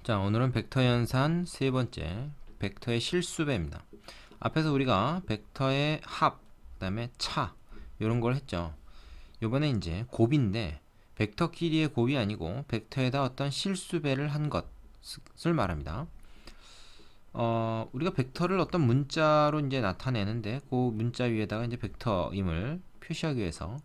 자, 오늘은 벡터 연산 세 번째, 벡터의 실수배입니다. 앞에서 우리가 벡터의 합, 그다음에 차 이런 걸 했죠. 요번에 이제 곱인데 벡터끼리의 곱이 아니고 벡터에다 어떤 실수배를 한 것을 말합니다. 우리가 벡터를 어떤 문자로 이제 나타내는데 그 문자 위에다가 이제 벡터임을 표시하기 위해서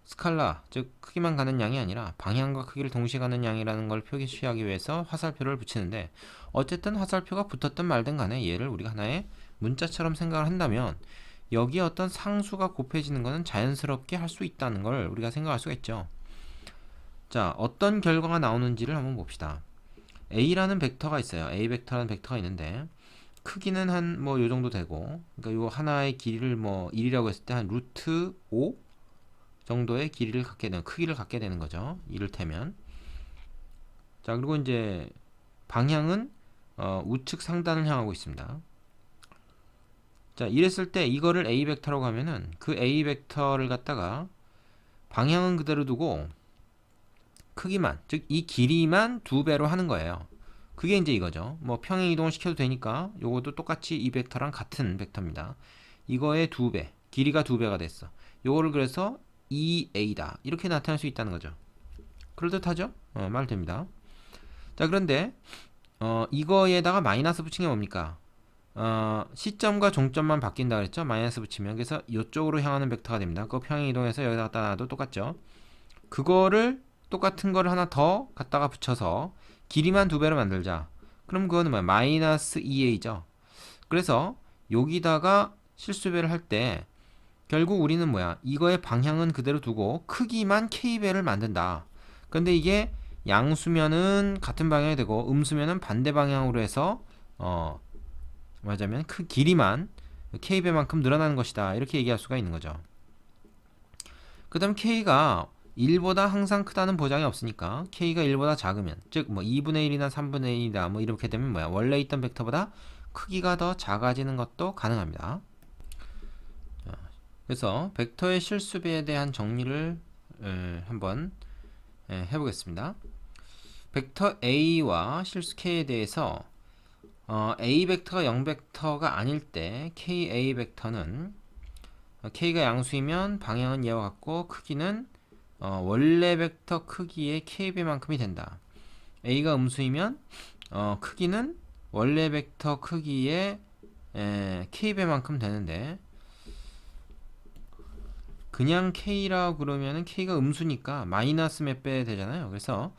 스칼라, 즉 크기만 가는 양이 아니라 방향과 크기를 동시에 가는 양이라는 걸 표시하기 위해서 화살표를 붙이는데, 어쨌든 화살표가 붙었든 말든 간에 얘를 우리가 하나의 문자처럼 생각을 한다면 여기에 어떤 상수가 곱해지는 것은 자연스럽게 할 수 있다는 걸 우리가 생각할 수가 있죠. 자, 어떤 결과가 나오는지를 한번 봅시다. A라는 벡터가 있어요. A 벡터라는 벡터가 있는데 크기는 한 뭐 요 정도 되고, 그러니까 요 하나의 길이를 뭐 1이라고 했을 때 한 루트 5 정도의 길이를 갖게 되는, 크기를 갖게 되는 거죠. 이를테면. 자, 그리고 이제 방향은 우측 상단을 향하고 있습니다. 자, 이랬을 때 이거를 A 벡터라고 하면은 그 A 벡터를 갖다가 방향은 그대로 두고 크기만, 즉 이 길이만 2배로 하는 거예요. 그게 이제 이거죠. 뭐 평행 이동을 시켜도 되니까 요것도 똑같이 이 벡터랑 같은 벡터입니다. 이거의 2배, 길이가 2배가 됐어. 요거를 그래서 2a다 이렇게 나타낼 수 있다는 거죠. 그럴듯하죠? 말 됩니다. 자, 그런데 이거에다가 마이너스 붙인 게 뭡니까? 시점과 종점만 바뀐다 그랬죠? 마이너스 붙이면. 그래서 이쪽으로 향하는 벡터가 됩니다. 그거 평행 이동해서 여기다 갖다 놔도 똑같죠? 그거를 똑같은 거를 하나 더 갖다가 붙여서 길이만 2배로 만들자. 그럼 그거는 뭐야? 마이너스 2a죠. 그래서 여기다가 실수배를 할 때 결국 우리는 뭐야? 이거의 방향은 그대로 두고 크기만 k배를 만든다. 근데 이게 양수면은 같은 방향이 되고 음수면은 반대 방향으로 해서 말하자면 그 길이만 k배만큼 늘어나는 것이다. 이렇게 얘기할 수가 있는 거죠. 그 다음 k가 1보다 항상 크다는 보장이 없으니까 k가 1보다 작으면, 즉 뭐 2분의 1이나 3분의 1이다 뭐 이렇게 되면 뭐야? 원래 있던 벡터보다 크기가 더 작아지는 것도 가능합니다. 그래서 벡터의 실수배에 대한 정리를 한번 해보겠습니다. 벡터 A와 실수 K에 대해서 A 벡터가 0 벡터가 아닐 때 KA 벡터는 K가 양수이면 방향은 얘와 같고 크기는 원래 벡터 크기의 K배만큼이 된다. A가 음수이면 크기는 원래 벡터 크기의 K배만큼 되는데, 그냥 K라고 그러면은 K가 음수니까 마이너스 몇 배 되잖아요. 그래서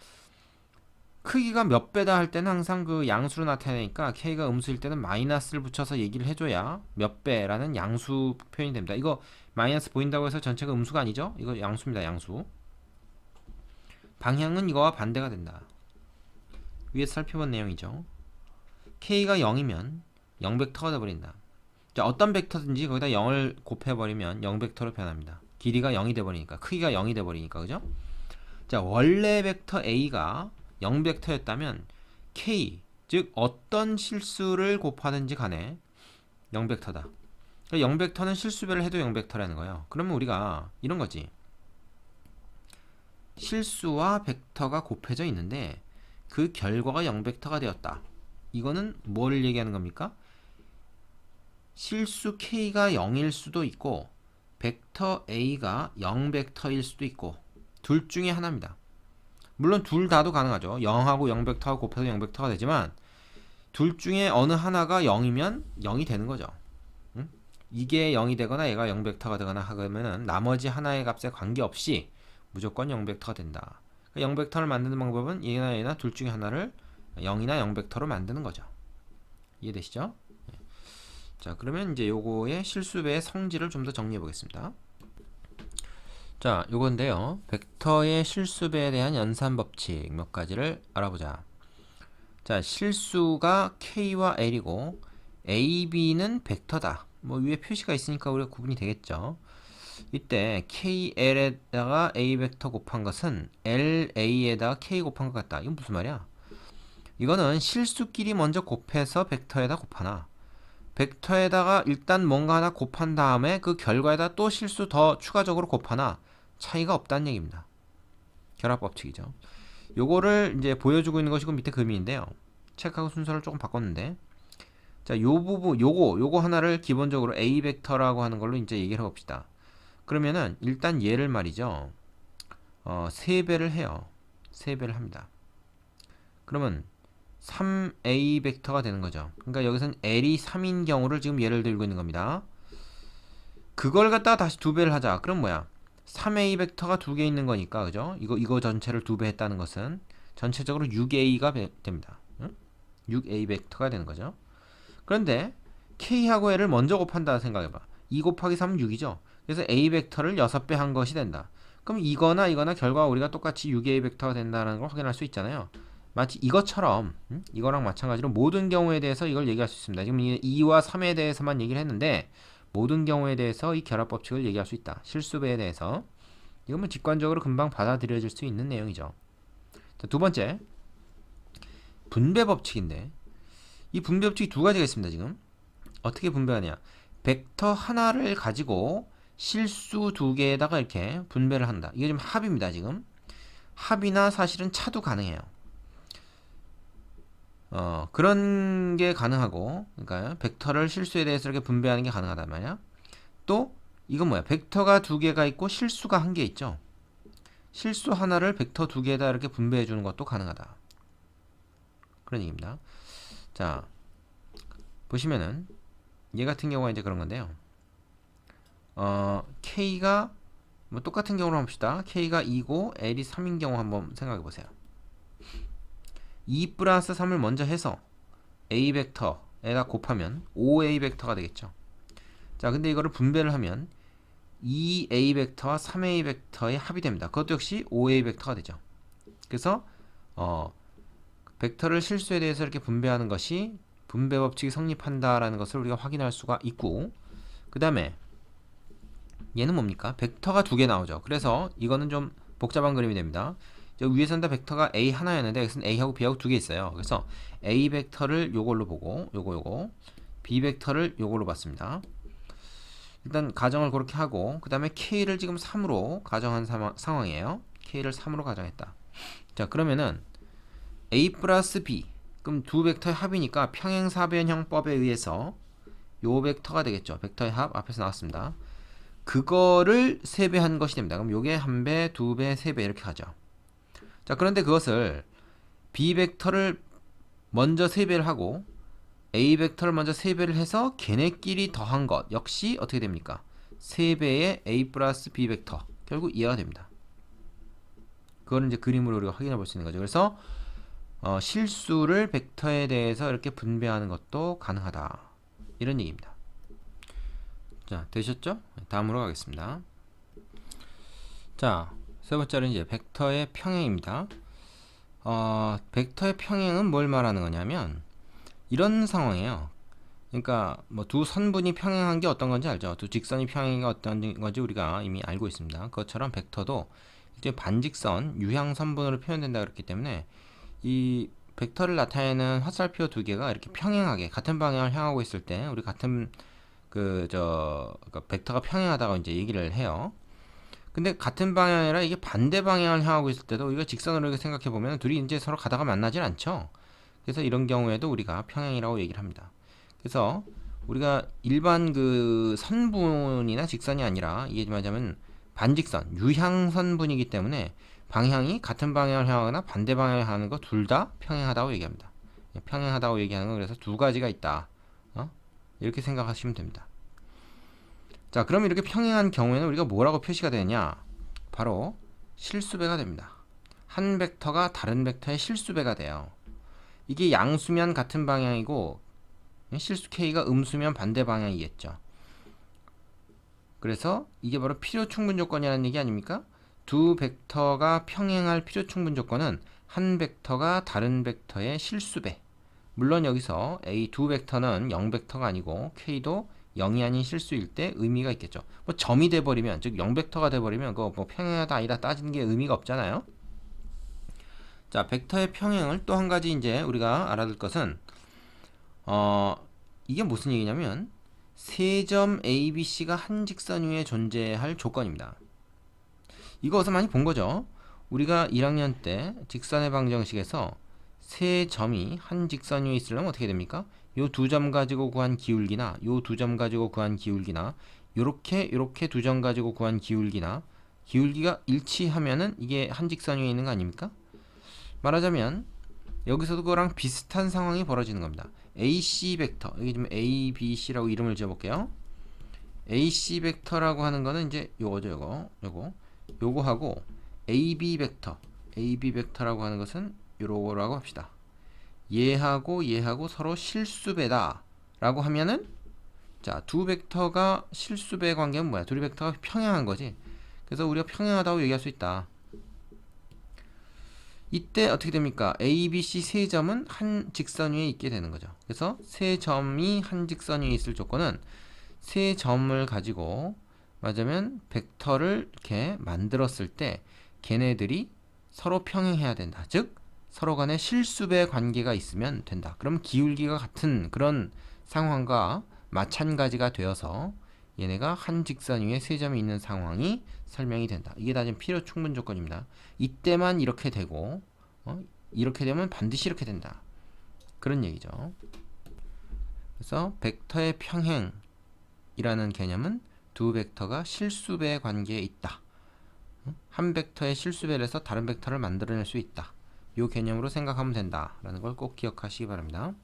크기가 몇 배다 할 때는 항상 그 양수로 나타내니까 K가 음수일 때는 마이너스를 붙여서 얘기를 해줘야 몇 배라는 양수 표현이 됩니다. 이거 마이너스 보인다고 해서 전체가 음수가 아니죠? 이거 양수입니다. 양수. 방향은 이거와 반대가 된다. 위에서 살펴본 내용이죠. K가 0이면 0벡터가 돼버린다. 자, 어떤 벡터든지 거기다 0을 곱해버리면 0벡터로 변합니다. 길이가 0이 돼버리니까, 크기가 0이 돼버리니까, 그죠? 자, 원래 벡터 A가 0벡터였다면 K, 즉 어떤 실수를 곱하든지 간에 0벡터다. 그러니까 0벡터는 실수배를 해도 0벡터라는 거예요. 그러면 우리가 이런 거지. 실수와 벡터가 곱해져 있는데 그 결과가 0벡터가 되었다. 이거는 뭘 얘기하는 겁니까? 실수 K가 0일 수도 있고 벡터 A가 0벡터일 수도 있고 둘 중에 하나입니다. 물론 둘 다도 가능하죠. 0하고 0벡터하고 곱해서 0벡터가 되지만 둘 중에 어느 하나가 0이면 0이 되는 거죠. 응? 이게 0이 되거나 얘가 0벡터가 되거나 하면은 나머지 하나의 값에 관계없이 무조건 0벡터가 된다. 0벡터를 만드는 방법은 얘나 둘 중에 하나를 0이나 0벡터로 만드는 거죠. 이해되시죠? 자, 그러면 이제 요거의 실수배의 성질을 좀 더 정리해 보겠습니다. 자, 요건데요. 벡터의 실수배에 대한 연산 법칙 몇 가지를 알아보자. 자, 실수가 K와 L이고 A, B는 벡터다. 뭐 위에 표시가 있으니까 우리가 구분이 되겠죠. 이때 KL에다가 A 벡터 곱한 것은 LA에다가 K 곱한 것 같다. 이건 무슨 말이야? 이거는 실수끼리 먼저 곱해서 벡터에다 곱하나, 벡터에다가 일단 뭔가 하나 곱한 다음에 그 결과에다 또 실수 더 추가적으로 곱하나 차이가 없다는 얘기입니다. 결합법칙이죠. 요거를 이제 보여주고 있는 것이고 밑에 그림인데요. 책하고 순서를 조금 바꿨는데, 자, 요 부분 요거 하나를 기본적으로 A 벡터라고 하는 걸로 이제 얘기를 해봅시다. 그러면은 일단 얘를 말이죠. 3배를 해요. 3배를 합니다. 그러면 3A 벡터가 되는 거죠. 그러니까 여기서는 L이 3인 경우를 지금 예를 들고 있는 겁니다. 그걸 갖다가 다시 2배를 하자. 그럼 뭐야? 3A 벡터가 2개 있는 거니까, 그죠? 이거 전체를 2배 했다는 것은 전체적으로 6A가 됩니다. 응? 6A 벡터가 되는 거죠. 그런데 K하고 L을 먼저 곱한다 생각해봐. 2 곱하기 3은 6이죠. 그래서 A 벡터를 6배 한 것이 된다. 그럼 이거나 결과가 우리가 똑같이 6A 벡터가 된다는 걸 확인할 수 있잖아요. 마치 이것처럼 이거랑 마찬가지로 모든 경우에 대해서 이걸 얘기할 수 있습니다. 지금 2와 3에 대해서만 얘기를 했는데 모든 경우에 대해서 이 결합 법칙을 얘기할 수 있다. 실수배에 대해서. 이건 뭐 직관적으로 금방 받아들여질 수 있는 내용이죠. 자, 두 번째 분배 법칙인데 이 분배 법칙이 두 가지가 있습니다. 지금 어떻게 분배하냐? 벡터 하나를 가지고 실수 두 개에다가 이렇게 분배를 한다. 이게 지금 합입니다. 지금 합이나 사실은 차도 가능해요. 그런 게 가능하고, 그러니까 벡터를 실수에 대해서 이렇게 분배하는 게 가능하단 말이야. 또 이건 뭐야? 벡터가 두 개가 있고 실수가 한 개 있죠. 실수 하나를 벡터 두 개에다 이렇게 분배해 주는 것도 가능하다. 그런 얘기입니다. 자, 보시면은 얘 같은 경우가 이제 그런 건데요. K가 뭐 똑같은 경우로 합시다. K가 2고 L이 3인 경우 한번 생각해 보세요. 2 플러스 3을 먼저 해서 A 벡터에다 곱하면 5A 벡터가 되겠죠. 자, 근데 이거를 분배를 하면 2A 벡터와 3A 벡터의 합이 됩니다. 그것도 역시 5A 벡터가 되죠. 그래서 벡터를 실수에 대해서 이렇게 분배하는 것이 분배 법칙이 성립한다라는 것을 우리가 확인할 수가 있고, 그 다음에 얘는 뭡니까? 벡터가 두 개 나오죠. 그래서 이거는 좀 복잡한 그림이 됩니다. 위에서는 다 벡터가 A 하나였는데 여기서는 A하고 B하고 두 개 있어요. 그래서 A 벡터를 요걸로 보고 요거 B 벡터를 요걸로 봤습니다. 일단 가정을 그렇게 하고 그 다음에 K를 지금 3으로 가정한 상황이에요. K를 3으로 가정했다. 자, 그러면은 A 플러스 B, 그럼 두 벡터의 합이니까 평행사변형법에 의해서 요 벡터가 되겠죠. 벡터의 합 앞에서 나왔습니다. 그거를 3배 한 것이 됩니다. 그럼 요게 1배, 2배, 3배 이렇게 가죠. 자, 그런데 그것을 B 벡터를 먼저 3배를 하고 A 벡터를 먼저 3배를 해서 걔네끼리 더한 것 역시 어떻게 됩니까? 3배의 A 플러스 B 벡터, 결국 이해가 됩니다. 그거는 이제 그림으로 우리가 확인해 볼 수 있는 거죠. 그래서 실수를 벡터에 대해서 이렇게 분배하는 것도 가능하다, 이런 얘기입니다. 자, 되셨죠? 다음으로 가겠습니다. 자, 세 번째는 이제 벡터의 평행입니다. 벡터의 평행은 뭘 말하는 거냐면 이런 상황이에요. 그러니까 뭐 두 선분이 평행한 게 어떤 건지 알죠? 두 직선이 평행한 게 어떤 건지 우리가 이미 알고 있습니다. 그것처럼 벡터도 이제 반직선 유향선분으로 표현된다 그랬기 때문에 이 벡터를 나타내는 화살표 두 개가 이렇게 평행하게 같은 방향을 향하고 있을 때 우리 같은 그러니까 벡터가 평행하다고 이제 얘기를 해요. 근데 같은 방향이 아니라 이게 반대 방향을 향하고 있을 때도 우리가 직선으로 이렇게 생각해 보면 둘이 이제 서로 가다가 만나질 않죠. 그래서 이런 경우에도 우리가 평행이라고 얘기를 합니다. 그래서 우리가 일반 그 선분이나 직선이 아니라 이게 말하자면 반직선, 유향선분이기 때문에 방향이 같은 방향을 향하거나 반대 방향을 향하는 거 둘 다 평행하다고 얘기합니다. 평행하다고 얘기하는 건 그래서 두 가지가 있다. 이렇게 생각하시면 됩니다. 자, 그럼 이렇게 평행한 경우에는 우리가 뭐라고 표시가 되냐? 바로 실수배가 됩니다. 한 벡터가 다른 벡터의 실수배가 돼요. 이게 양수면 같은 방향이고 실수 K가 음수면 반대 방향이겠죠. 그래서 이게 바로 필요충분 조건이라는 얘기 아닙니까? 두 벡터가 평행할 필요충분 조건은 한 벡터가 다른 벡터의 실수배. 물론 여기서 A 두 벡터는 0벡터가 아니고 K도 0이 아닌 실수일 때 의미가 있겠죠. 뭐 점이 돼버리면, 즉 0벡터가 돼버리면 그거 뭐 평행하다 아니다 따지는 게 의미가 없잖아요. 자, 벡터의 평행을 또 한 가지 이제 우리가 알아둘 것은 이게 무슨 얘기냐면 세 점 ABC가 한 직선 위에 존재할 조건입니다. 이거 어디서 많이 본 거죠. 우리가 1학년 때 직선의 방정식에서 세 점이 한 직선 위에 있으려면 어떻게 됩니까? 요 두 점 가지고 구한 기울기나 요 두 점 가지고 구한 기울기나 요렇게 두 점 가지고 구한 기울기나 기울기가 일치하면은 이게 한 직선 위에 있는 거 아닙니까? 말하자면 여기서도 그거랑 비슷한 상황이 벌어지는 겁니다. AC 벡터, 여기 좀 A, B, C라고 이름을 지어볼게요. AC 벡터라고 하는 거는 이제 요거죠, 요거하고 AB 벡터라고 하는 것은 요거라고 합시다. 얘하고 서로 실수배다 라고 하면은, 자, 두 벡터가 실수배 관계는 뭐야? 둘 벡터가 평행한 거지. 그래서 우리가 평행하다고 얘기할 수 있다. 이때 어떻게 됩니까? A, B, C 세 점은 한 직선 위에 있게 되는 거죠. 그래서 세 점이 한 직선 위에 있을 조건은 세 점을 가지고 맞으면 벡터를 이렇게 만들었을 때 걔네들이 서로 평행해야 된다. 즉 서로 간에 실수배 관계가 있으면 된다. 그럼 기울기가 같은 그런 상황과 마찬가지가 되어서 얘네가 한 직선 위에 세 점이 있는 상황이 설명이 된다. 이게 다 지금 필요 충분 조건입니다. 이때만 이렇게 되고 이렇게 되면 반드시 이렇게 된다. 그런 얘기죠. 그래서 벡터의 평행이라는 개념은 두 벡터가 실수배 관계에 있다. 한 벡터의 실수배를 해서 다른 벡터를 만들어낼 수 있다. 이 개념으로 생각하면 된다라는 걸 꼭 기억하시기 바랍니다.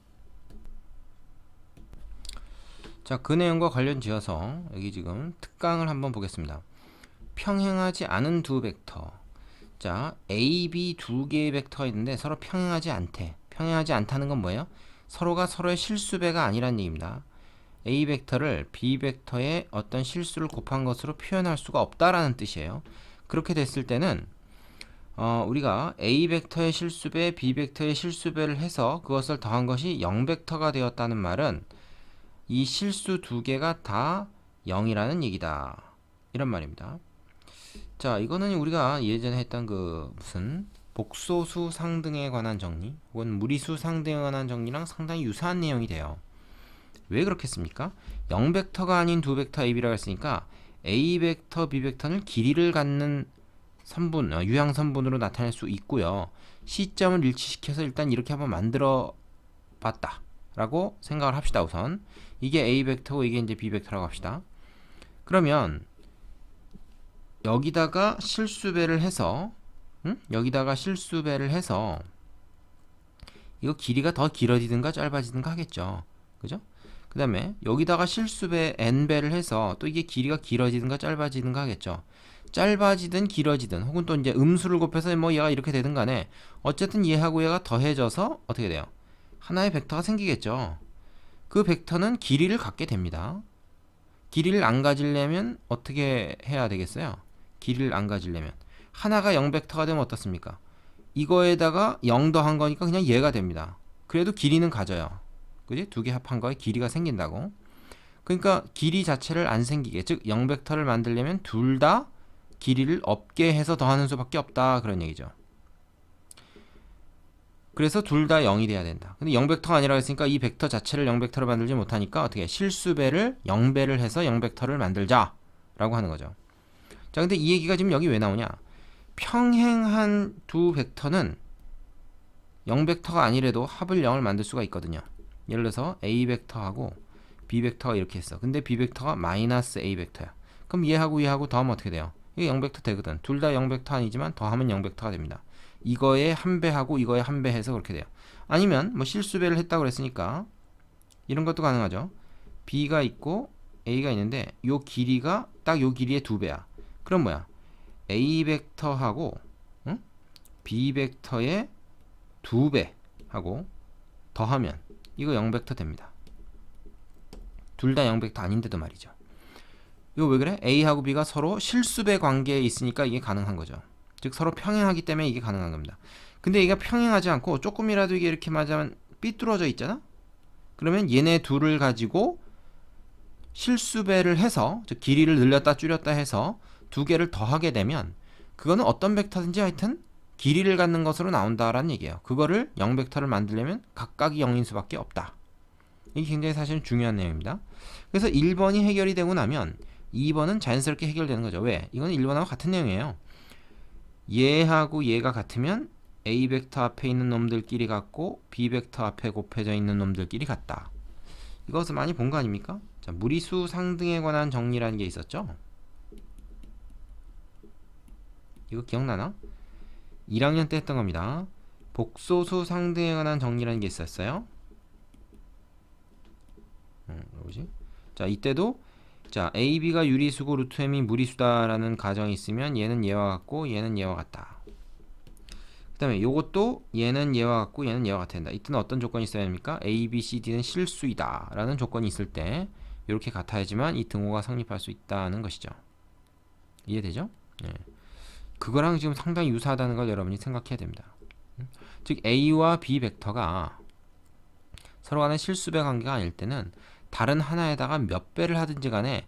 자, 그 내용과 관련 지어서 여기 지금 특강을 한번 보겠습니다. 평행하지 않은 두 벡터. 자, A, B 두 개의 벡터가 있는데 서로 평행하지 않대. 평행하지 않다는 건 뭐예요? 서로가 서로의 실수배가 아니란 얘기입니다. A 벡터를 B 벡터의 어떤 실수를 곱한 것으로 표현할 수가 없다라는 뜻이에요. 그렇게 됐을 때는 우리가 A 벡터의 실수배, B 벡터의 실수배를 해서 그것을 더한 것이 0벡터가 되었다는 말은 이 실수 두 개가 다 0이라는 얘기다. 이런 말입니다. 자, 이거는 우리가 예전에 했던 그 무슨 복소수 상등에 관한 정리 혹은 무리수 상등에 관한 정리랑 상당히 유사한 내용이 돼요. 왜 그렇겠습니까? 0벡터가 아닌 두 벡터 AB라고 했으니까 A 벡터, B 벡터는 길이를 갖는 선분, 유향선분으로 나타낼 수 있고요. 시점을 일치시켜서 일단 이렇게 한번 만들어 봤다 라고 생각을 합시다. 우선 이게 A 벡터고 이게 이제 B 벡터라고 합시다. 그러면 여기다가 실수배를 해서 여기다가 실수배를 해서 이거 길이가 더 길어지든가 짧아지든가 하겠죠. 그죠? 그 다음에 여기다가 실수배 n배를 해서 또 이게 길이가 길어지든가 짧아지든가 하겠죠. 짧아지든 길어지든 혹은 또 이제 음수를 곱해서 뭐 얘가 이렇게 되든 간에 어쨌든 얘하고 얘가 더해져서 어떻게 돼요? 하나의 벡터가 생기겠죠. 그 벡터는 길이를 갖게 됩니다. 길이를 안 가지려면 어떻게 해야 되겠어요? 길이를 안 가지려면 하나가 0벡터가 되면 어떻습니까? 이거에다가 0 더한 거니까 그냥 얘가 됩니다. 그래도 길이는 가져요. 그지? 두 개 합한 거에 길이가 생긴다고. 그러니까 길이 자체를 안 생기게, 즉 0벡터를 만들려면 둘 다 길이를 없게 해서 더하는 수밖에 없다. 그런 얘기죠. 그래서 둘 다 0이 돼야 된다. 근데 0벡터가 아니라고 했으니까 이 벡터 자체를 0벡터로 만들지 못하니까 어떻게 실수배를 0배를 해서 0벡터를 만들자 라고 하는 거죠. 자, 근데 이 얘기가 지금 여기 왜 나오냐? 평행한 두 벡터는 0벡터가 아니래도 합을 0을 만들 수가 있거든요. 예를 들어서 A 벡터하고 B 벡터가 이렇게 했어. 근데 B 벡터가 마이너스 A 벡터야. 그럼 얘하고 더하면 어떻게 돼요? 이게 0벡터 되거든. 둘 다 0벡터 아니지만 더하면 0벡터가 됩니다. 이거에 한 배하고 이거에 한 배 해서 그렇게 돼요. 아니면 뭐 실수배를 했다고 그랬으니까 이런 것도 가능하죠. B가 있고 A가 있는데 요 길이가 딱 요 길이의 두 배야. 그럼 뭐야? A 벡터하고 B 벡터의 두 배하고 더하면 이거 0벡터 됩니다. 둘 다 0벡터 아닌데도 말이죠. 이거 왜 그래? A하고 B가 서로 실수배 관계에 있으니까 이게 가능한 거죠. 즉 서로 평행하기 때문에 이게 가능한 겁니다. 근데 이게 평행하지 않고 조금이라도 이게 이렇게 맞으면 삐뚤어져 있잖아? 그러면 얘네 둘을 가지고 실수배를 해서, 즉 길이를 늘렸다 줄였다 해서 두 개를 더하게 되면 그거는 어떤 벡터든지 하여튼 길이를 갖는 것으로 나온다라는 얘기예요. 그거를 0벡터를 만들려면 각각이 0인 수밖에 없다. 이게 굉장히 사실은 중요한 내용입니다. 그래서 1번이 해결이 되고 나면 2번은 자연스럽게 해결되는 거죠. 왜? 이건 1번하고 같은 내용이에요. 얘하고 얘가 같으면 A 벡터 앞에 있는 놈들끼리 같고 B 벡터 앞에 곱해져 있는 놈들끼리 같다. 이것을 많이 본 거 아닙니까? 자, 무리수 상등에 관한 정리라는 게 있었죠? 이거 기억나나? 1학년 때 했던 겁니다. 복소수 상등에 관한 정리라는 게 있었어요. 뭐지? 자, 이때도 자, AB가 유리수고 루트 M이 무리수다라는 가정이 있으면 얘는 얘와 같고 얘는 얘와 같다. 그 다음에 요것도 얘는 얘와 같고 얘는 얘와 같아야 된다. 이때는 어떤 조건이 있어야 됩니까? A, B, C, D는 실수이다 라는 조건이 있을 때 이렇게 같아야지만 이 등호가 성립할 수 있다는 것이죠. 이해되죠? 네. 그거랑 지금 상당히 유사하다는 걸 여러분이 생각해야 됩니다. 즉 A와 B 벡터가 서로 간에 실수배 관계가 아닐 때는 다른 하나에다가 몇 배를 하든지 간에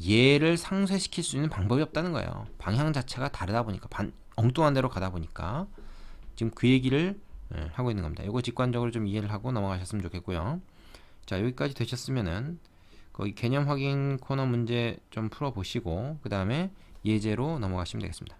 얘를 상쇄시킬 수 있는 방법이 없다는 거예요. 방향 자체가 다르다 보니까 엉뚱한 데로 가다 보니까 지금 그 얘기를 하고 있는 겁니다. 이거 직관적으로 좀 이해를 하고 넘어가셨으면 좋겠고요. 자, 여기까지 되셨으면은 거기 개념 확인 코너 문제 좀 풀어보시고 그 다음에 예제로 넘어가시면 되겠습니다.